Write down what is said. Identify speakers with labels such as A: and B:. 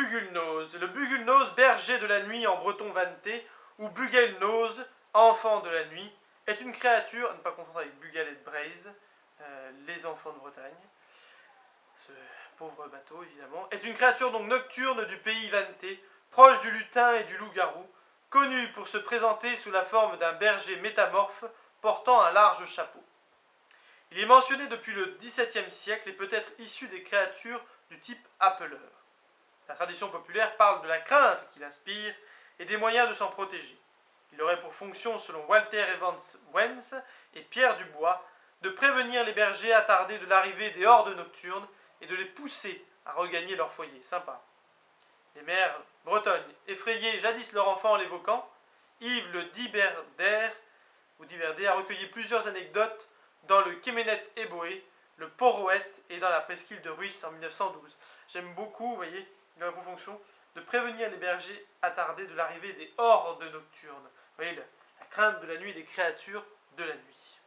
A: Bugulnose. Le Bugulnose, berger de la nuit en breton vanté, ou Bugelnose, enfant de la nuit, est une créature, à ne pas confondre avec Bugal et Braise, les enfants de Bretagne, ce pauvre bateau évidemment, est une créature donc nocturne du pays vanté, proche du lutin et du loup-garou, connu pour se présenter sous la forme d'un berger métamorphe portant un large chapeau. Il est mentionné depuis le XVIIe siècle et peut être issu des créatures du type appeleur. La tradition populaire parle de la crainte qu'il inspire et des moyens de s'en protéger. Il aurait pour fonction, selon Walter Evans Wentz et Pierre Dubois, de prévenir les bergers attardés de l'arrivée des hordes nocturnes et de les pousser à regagner leur foyer. Sympa. Les mères bretonnes effrayaient jadis leurs enfants en l'évoquant. Yves le Diberder a recueilli plusieurs anecdotes dans le Kemenet Eboé, le Poroët et dans la presqu'île de Ruisse en 1912. J'aime beaucoup, vous voyez, il a pour fonction de prévenir les bergers attardés de l'arrivée des hordes nocturnes. Vous voyez, la crainte de la nuit des créatures de la nuit.